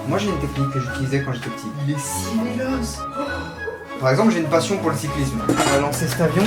Moi j'ai une technique que j'utilisais quand j'étais petit. Il est si véloce. Par exemple, j'ai une passion pour le cyclisme. On va lancer cet avion.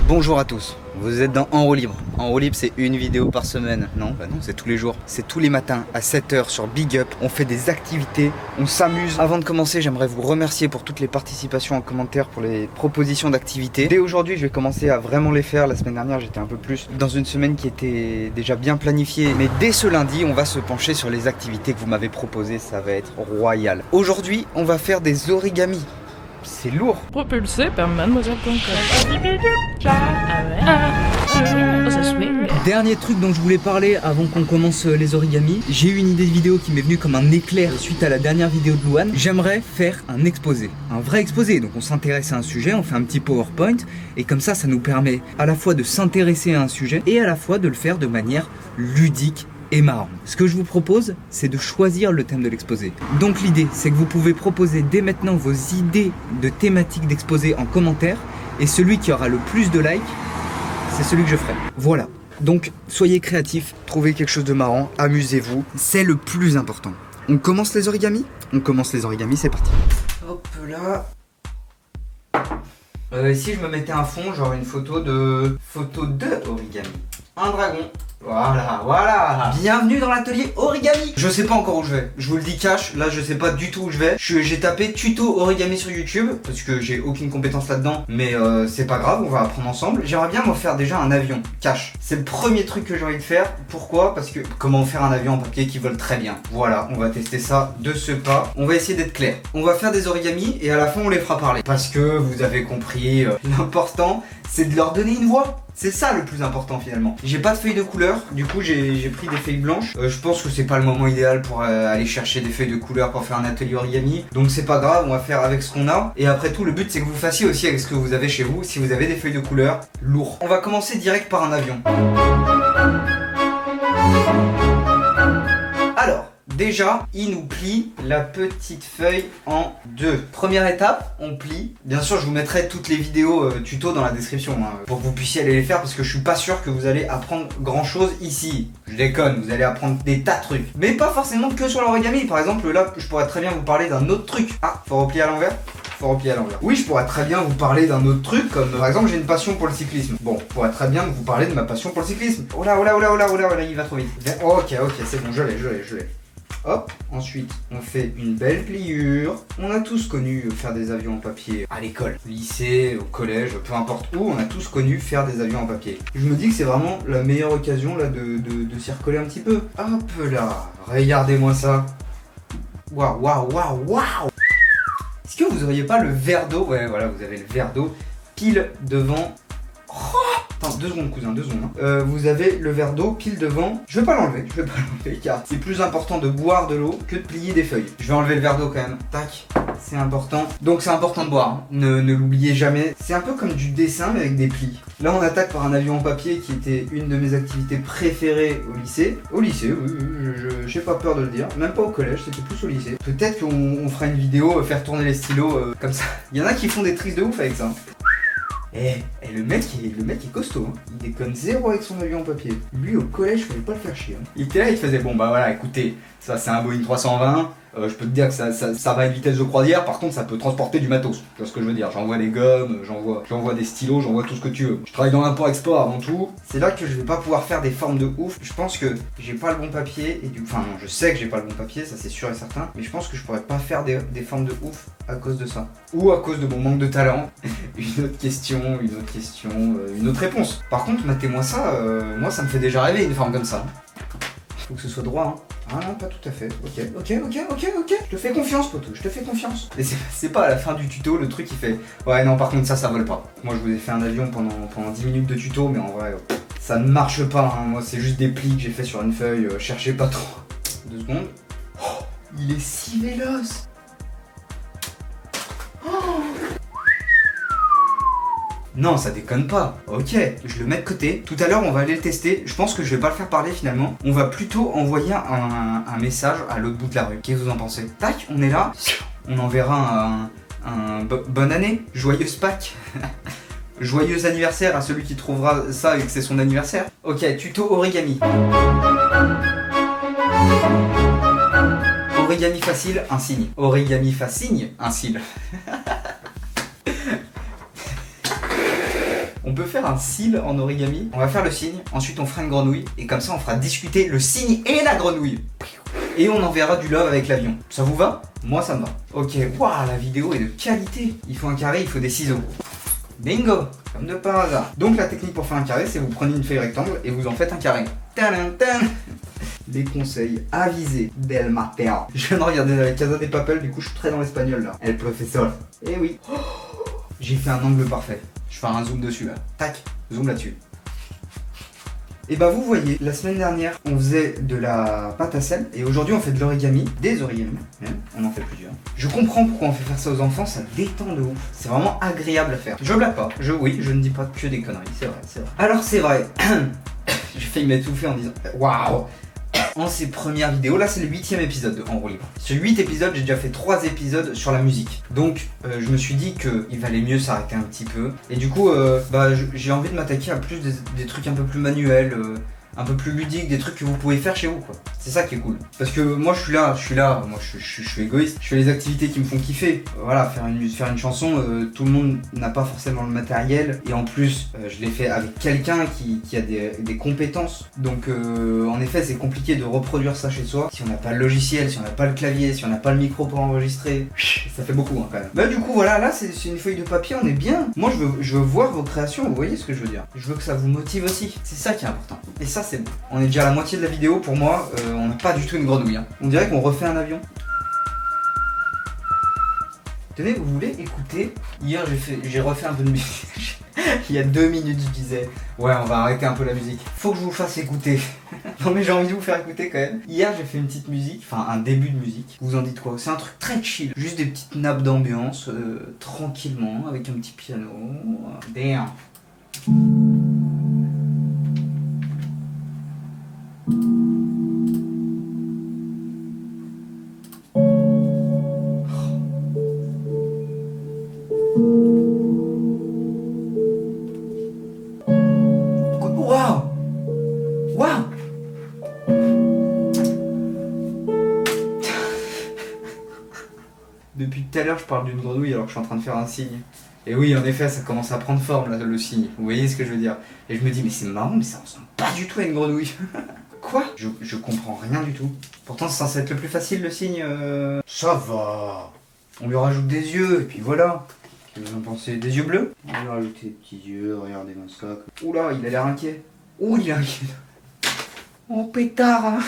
Bonjour à tous, vous êtes dans En roue libre. En roue libre, c'est une vidéo par semaine. Non, bah non, c'est tous les jours. C'est tous les matins à 7 h sur Big Up. On fait des activités, on s'amuse. Avant de commencer, j'aimerais vous remercier pour toutes les participations en commentaire, pour les propositions d'activités. Dès aujourd'hui, je vais commencer à vraiment les faire. La semaine dernière, j'étais un peu plus dans une semaine qui était déjà bien planifiée. Mais dès ce lundi, on va se pencher sur les activités que vous m'avez proposées. Ça va être royal. Aujourd'hui, on va faire des origamis. C'est lourd. Propulsé par mademoiselle.com. Ça swing. Dernier truc dont je voulais parler avant qu'on commence les origamis, j'ai eu une idée de vidéo qui m'est venue comme un éclair suite à la dernière vidéo de Louane. J'aimerais faire un exposé, un vrai exposé. Donc on s'intéresse à un sujet, on fait un petit PowerPoint et comme ça nous permet à la fois de s'intéresser à un sujet et à la fois de le faire de manière ludique et marrant. Ce que je vous propose, c'est de choisir le thème de l'exposé. Donc l'idée, c'est que vous pouvez proposer dès maintenant vos idées de thématiques d'exposé en commentaire et celui qui aura le plus de likes, c'est celui que je ferai. Voilà. Donc soyez créatifs, trouvez quelque chose de marrant, amusez-vous, c'est le plus important. On commence les origamis ? On commence les origamis, c'est parti. Hop là. Ici je me mettais un fond, genre une photo de origami. Un dragon. Voilà. Bienvenue dans l'atelier origami. Je sais pas encore où je vais, je vous le dis cash, là je sais pas du tout où je vais. J'ai tapé tuto origami sur YouTube, parce que j'ai aucune compétence là-dedans, mais c'est pas grave, on va apprendre ensemble. J'aimerais bien m'en faire déjà un avion, cash. C'est le premier truc que j'ai envie de faire. Pourquoi ? Parce que comment faire un avion en papier qui vole très bien. Voilà, on va tester ça de ce pas. On va essayer d'être clair. On va faire des origamis et à la fin on les fera parler. Parce que vous avez compris, l'important c'est de leur donner une voix. C'est ça le plus important finalement. J'ai pas de feuilles de couleur, du coup j'ai pris des feuilles blanches. Je pense que c'est pas le moment idéal pour aller chercher des feuilles de couleur pour faire un atelier origami. Donc c'est pas grave, on va faire avec ce qu'on a. Et après tout, le but c'est que vous fassiez aussi avec ce que vous avez chez vous. Si vous avez des feuilles de couleur, lourd. On va commencer direct par un avion. Alors, déjà, il nous plie la petite feuille en deux. Première étape, on plie. Bien sûr, je vous mettrai toutes les vidéos tuto dans la description pour que vous puissiez aller les faire parce que je suis pas sûr que vous allez apprendre grand chose ici. Je déconne, vous allez apprendre des tas de trucs. Mais pas forcément que sur l'origami. Par exemple, là, je pourrais très bien vous parler d'un autre truc. Ah, faut replier à l'envers ? Faut replier à l'envers. Oui, je pourrais très bien vous parler d'un autre truc, comme par exemple, j'ai une passion pour le cyclisme. Bon, je pourrais très bien vous parler de ma passion pour le cyclisme. Oh là, il va trop vite. Ok, c'est bon, je l'ai. Hop, ensuite on fait une belle pliure. On a tous connu faire des avions en papier à l'école, au lycée, au collège, peu importe où, on a tous connu faire des avions en papier. Je me dis que c'est vraiment la meilleure occasion là de s'y recoller un petit peu. Hop là, regardez-moi ça. Waouh. Est-ce que vous auriez pas le verre d'eau ? Ouais, voilà, vous avez le verre d'eau pile devant. Attends, 2 secondes cousin, 2 secondes. Vous avez le verre d'eau pile devant. Je vais pas l'enlever car c'est plus important de boire de l'eau que de plier des feuilles. Je vais enlever le verre d'eau quand même. Tac, c'est important. Donc c'est important de boire, hein. Ne l'oubliez jamais. C'est un peu comme du dessin mais avec des plis. Là on attaque par un avion en papier qui était une de mes activités préférées au lycée. Au lycée, oui, j'ai pas peur de le dire. Même pas au collège, c'était plus au lycée. Peut-être qu'on fera une vidéo, faire tourner les stylos comme ça. Il y en a qui font des tricks de ouf avec ça. Et le mec est costaud, hein. Il déconne zéro avec son avion en papier. Lui au collège, fallait pas le faire chier, hein. Il était là, il faisait bon bah voilà, écoutez, ça c'est un Boeing 320. Je peux te dire que ça va à une vitesse de croisière, par contre ça peut transporter du matos. Tu vois ce que je veux dire, j'envoie des gommes, j'envoie des stylos, j'envoie tout ce que tu veux. Je travaille dans l'import-export avant tout. C'est là que je vais pas pouvoir faire des formes de ouf. Je pense que j'ai pas le bon papier, enfin non, je sais que j'ai pas le bon papier, ça c'est sûr et certain. Mais je pense que je pourrais pas faire des formes de ouf à cause de ça. Ou à cause de mon manque de talent. Une autre question, une autre réponse. Par contre, matez-moi ça, moi ça me fait déjà rêver une forme comme ça. Faut que ce soit droit, hein. Ah non, pas tout à fait. Ok. Je te fais confiance, poteau, je te fais confiance. Et c'est pas à la fin du tuto, le truc qui fait ouais, non, par contre, ça vole pas. Moi, je vous ai fait un avion pendant 10 minutes de tuto, mais en vrai, ça ne marche pas, hein. Moi, c'est juste des plis que j'ai fait sur une feuille. Cherchez pas trop. 2 secondes. Oh, il est si véloce. Non, ça déconne pas. Ok, je le mets de côté. Tout à l'heure, on va aller le tester. Je pense que je vais pas le faire parler finalement. On va plutôt envoyer un message à l'autre bout de la rue. Qu'est-ce que vous en pensez ? Tac, on est là. On enverra bonne année, joyeuse Pâques. Joyeux anniversaire à celui qui trouvera ça et que c'est son anniversaire. Ok, tuto origami. Origami facile, un signe. Origami facile, un cil. On peut faire un cil en origami. On va faire le signe, ensuite on fera une grenouille. Et comme ça on fera discuter le signe et la grenouille. Et on enverra du love avec l'avion. Ça vous va? Moi ça me va. Ok, waouh, la vidéo est de qualité. Il faut un carré, il faut des ciseaux. Bingo, comme de par hasard. Donc la technique pour faire un carré, c'est vous prenez une feuille rectangle et vous en faites un carré. Tadam. Des conseils avisés del Mateo. Je viens de regarder la Casa de Papel, du coup je suis très dans l'espagnol là. El professeur. Eh oui. J'ai fait un angle parfait. Je vais faire un zoom dessus là. Tac, zoom là-dessus. Et bah vous voyez, la semaine dernière on faisait de la pâte à sel et aujourd'hui on fait de l'origami, des origamis même, on en fait plusieurs. Je comprends pourquoi on fait faire ça aux enfants, ça détend de ouf. C'est vraiment agréable à faire. Je blague pas, oui, je ne dis pas que des conneries, c'est vrai, c'est vrai. Alors c'est vrai, j'ai failli m'étouffer en disant waouh. En ces premières vidéos, là c'est le 8ème épisode de En roue libre. Sur 8 épisodes, j'ai déjà fait 3 épisodes sur la musique. Donc je me suis dit qu'il valait mieux s'arrêter un petit peu. Et du coup, j'ai envie de m'attaquer à plus des trucs un peu plus manuels, un peu plus ludiques, des trucs que vous pouvez faire chez vous quoi. C'est ça qui est cool. Parce que moi je suis là, moi je suis égoïste, je fais les activités qui me font kiffer. Voilà, faire une chanson, tout le monde n'a pas forcément le matériel. Et en plus, je l'ai fait avec quelqu'un qui a des compétences. Donc en effet, c'est compliqué de reproduire ça chez soi. Si on n'a pas le logiciel, si on n'a pas le clavier, si on n'a pas le micro pour enregistrer, ça fait beaucoup hein, quand même. Bah du coup voilà, là c'est une feuille de papier, on est bien. Moi je veux voir vos créations, vous voyez ce que je veux dire. Je veux que ça vous motive aussi, c'est ça qui est important. Et ça c'est bon. On est déjà à la moitié de la vidéo, pour moi, on n'a pas du tout une grenouille. Hein. On dirait qu'on refait un avion. Tenez, vous voulez écouter? Hier j'ai refait un peu de musique. Il y a 2 minutes je disais ouais on va arrêter un peu la musique. Faut que je vous fasse écouter. Non mais j'ai envie de vous faire écouter quand même. Hier j'ai fait une petite musique, enfin un début de musique. Vous en dites quoi? C'est un truc très chill. Juste des petites nappes d'ambiance, tranquillement, avec un petit piano. Damn. Waouh! Depuis tout à l'heure je parle d'une grenouille alors que je suis en train de faire un signe. Et oui en effet ça commence à prendre forme là le signe. Vous voyez ce que je veux dire? Et je me dis mais c'est marrant mais ça ressemble pas du tout à une grenouille. Quoi? Je comprends rien du tout. Pourtant c'est censé être le plus facile le signe. Ça va. On lui rajoute des yeux et puis voilà. Qu'est-ce que vous en pensez? Des yeux bleus? On va lui rajouter des petits yeux, regardez-moi ça. Oula il a l'air inquiet. Ouh il est inquiet. Oh pétard hein.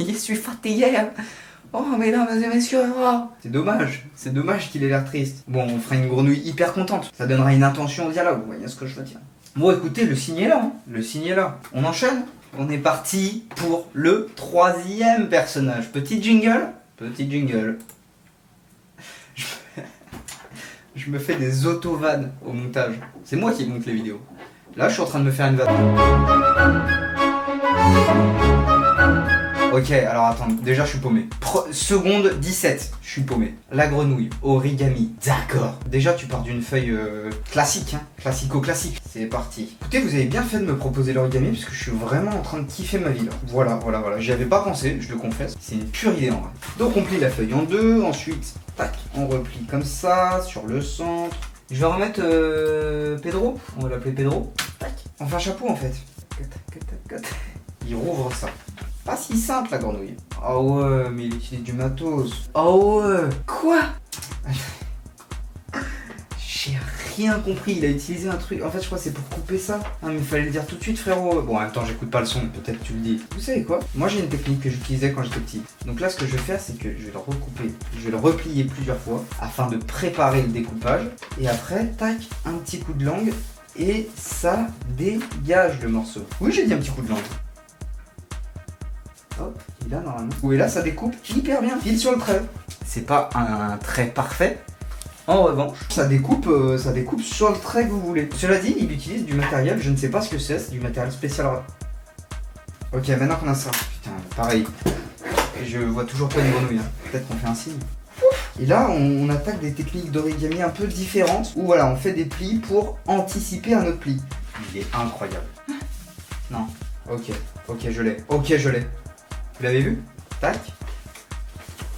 Je suis fatigué. Oh mesdames et messieurs. Oh. C'est dommage qu'il ait l'air triste. Bon on fera une grenouille hyper contente. Ça donnera une intention au dialogue, vous voyez ce que je veux dire. Bon écoutez, le signe est là, hein. Le signe est là. On enchaîne. On est parti pour le 3e personnage. Petit jingle. Je me fais des auto-vannes au montage. C'est moi qui monte les vidéos. Là je suis en train de me faire une vanne. Ok, alors attends, déjà je suis paumé. Seconde 17, je suis paumé. La grenouille, origami, d'accord. Déjà tu pars d'une feuille classique, hein, classico-classique. C'est parti. Écoutez, vous avez bien fait de me proposer l'origami parce que je suis vraiment en train de kiffer ma vie là. Voilà. J'y avais pas pensé, je le confesse. C'est une pure idée en vrai. Donc on plie la feuille en deux, ensuite, tac, on replie comme ça, sur le centre. Je vais remettre Pedro, on va l'appeler Pedro. Tac, on fait un chapeau en fait. Il rouvre ça. Pas si simple la grenouille. Ah ouais, mais il utilise du matos. Ah ouais. Quoi? J'ai rien compris, il a utilisé un truc. En fait, je crois que c'est pour couper ça. Ah, mais il fallait le dire tout de suite, frérot. Bon, en même temps, j'écoute pas le son, peut-être tu le dis. Vous savez quoi? Moi, j'ai une technique que j'utilisais quand j'étais petit. Donc là, ce que je vais faire, c'est que je vais le recouper. Je vais le replier plusieurs fois afin de préparer le découpage. Et après, tac, un petit coup de langue. Et ça dégage le morceau. Oui, j'ai dit un petit coup de langue. Hop, il a normalement. Oui, là, ça découpe hyper bien. Pile sur le trait. C'est pas un trait parfait. En revanche, ça découpe sur le trait que vous voulez. Cela dit, il utilise du matériel, je ne sais pas ce que c'est du matériel spécial. Ok, maintenant qu'on a ça. Putain, pareil. Je vois toujours pas une grenouille. Hein. Peut-être qu'on fait un signe. Et là, on attaque des techniques d'origami un peu différentes. Où voilà, on fait des plis pour anticiper un autre pli. Il est incroyable. Non. Ok, je l'ai. Vous l'avez vu? Tac.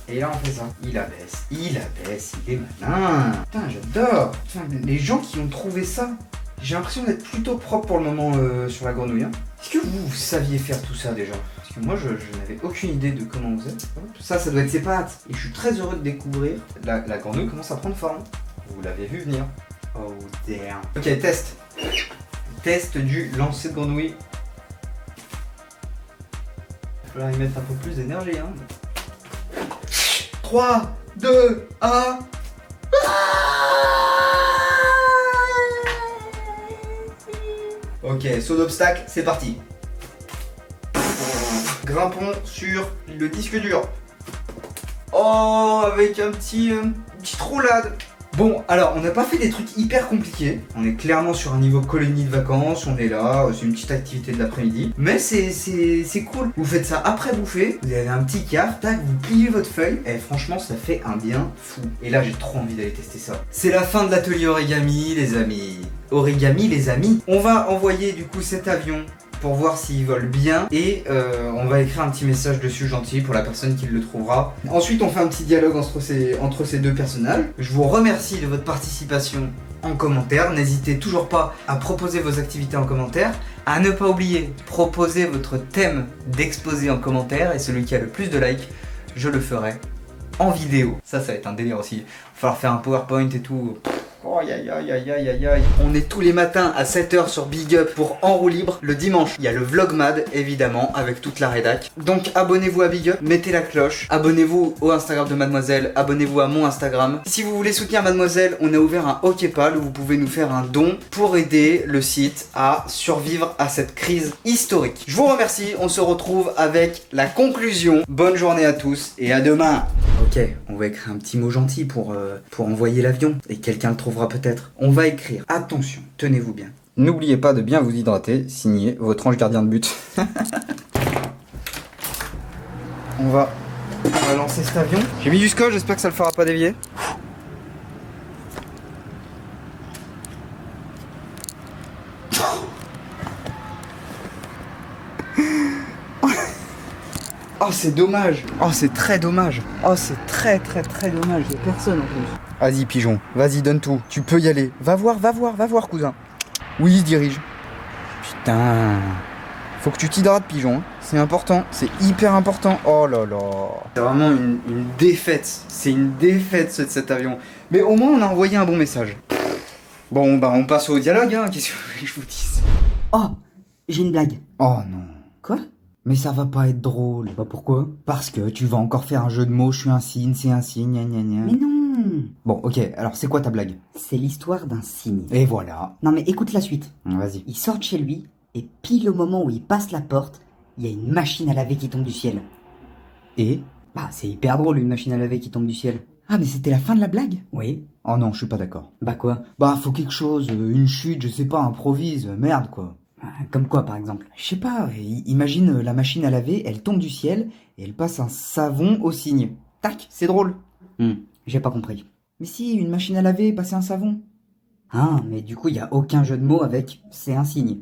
Et là, on fait ça. Il abaisse, il est malin. Putain, j'adore. Putain, les gens qui ont trouvé ça, j'ai l'impression d'être plutôt propre pour le moment sur la grenouille. Hein. Est-ce que vous saviez faire tout ça déjà? Parce que moi, je n'avais aucune idée de comment vous êtes. Ça doit être ses pattes. Et je suis très heureux de découvrir. La grenouille commence à prendre forme. Vous l'avez vu venir. Oh, damn. Ok, test. Test du lancer de grenouille. Il va y mettre un peu plus d'énergie. Hein. 3, 2, 1. Ok, saut d'obstacle, c'est parti. Grimpons sur le disque dur. Oh, avec une petite roulade. Bon, alors, on n'a pas fait des trucs hyper compliqués. On est clairement sur un niveau colonie de vacances. On est là, c'est une petite activité de l'après-midi. Mais c'est cool. Vous faites ça après bouffer. Vous avez un petit caf, tac, vous pliez votre feuille. Et franchement, ça fait un bien fou. Et là, j'ai trop envie d'aller tester ça. C'est la fin de l'atelier origami, les amis. Origami, les amis. On va envoyer du coup cet avion pour voir s'il vole bien et on va écrire un petit message dessus gentil pour la personne qui le trouvera. Ensuite on fait un petit dialogue entre ces deux personnages. Je vous remercie de votre participation en commentaire. N'hésitez toujours pas à proposer vos activités en commentaire. À ne pas oublier, proposer votre thème d'exposé en commentaire et celui qui a le plus de likes, je le ferai en vidéo. Ça va être un délire aussi. Il va falloir faire un PowerPoint et tout. Oh, aïe aïe aïe aïe aïe aïe. On est tous les matins à 7h sur Big Up pour En roue libre. Le dimanche, il y a le Vlogmad évidemment avec toute la rédac. Donc abonnez-vous à Big Up, mettez la cloche. Abonnez-vous au Instagram de Mademoiselle, abonnez-vous à mon Instagram. Si vous voulez soutenir Mademoiselle, on a ouvert un OkPal où vous pouvez nous faire un don pour aider le site à survivre à cette crise historique. Je vous remercie, on se retrouve avec la conclusion. Bonne journée à tous et à demain. Ok, on va écrire un petit mot gentil pour envoyer l'avion et quelqu'un le trouvera peut-être. On va écrire, attention, tenez-vous bien. N'oubliez pas de bien vous hydrater, signé votre ange gardien de but. on va lancer cet avion. J'ai mis du scotch, j'espère que ça le fera pas dévier. Oh c'est dommage. Oh c'est très dommage. Oh c'est très dommage. Y'a personne en plus. Vas-y pigeon, vas-y donne tout. Tu peux y aller. Va voir cousin. Oui il se dirige. Putain. Faut que tu t'hydrates pigeon. C'est important. C'est hyper important. Oh là là. C'est vraiment une défaite. C'est une défaite cet avion. Mais au moins on a envoyé un bon message. Bon bah on passe au dialogue hein. Qu'est-ce que vous voulez que je vous dise? Oh, j'ai une blague. Oh non. Quoi? Mais ça va pas être drôle. Bah pourquoi? Parce que tu vas encore faire un jeu de mots, je suis un cygne, c'est un cygne, gna gna gna. Mais non. Bon, ok, alors c'est quoi ta blague? C'est l'histoire d'un cygne. Et voilà. Non mais écoute la suite. Vas-y. Il sort de chez lui, et pile au moment où il passe la porte, il y a une machine à laver qui tombe du ciel. Et? Bah c'est hyper drôle une machine à laver qui tombe du ciel. Ah mais c'était la fin de la blague? Oui. Oh non, je suis pas d'accord. Bah quoi? Bah faut quelque chose, une chute, je sais pas, improvise, merde quoi. Comme quoi par exemple? Je sais pas, imagine la machine à laver, elle tombe du ciel, et elle passe un savon au cygne. Tac, c'est drôle. J'ai pas compris. Mais si, une machine à laver, passer un savon. Ah, mais du coup il y a aucun jeu de mots avec c'est un cygne.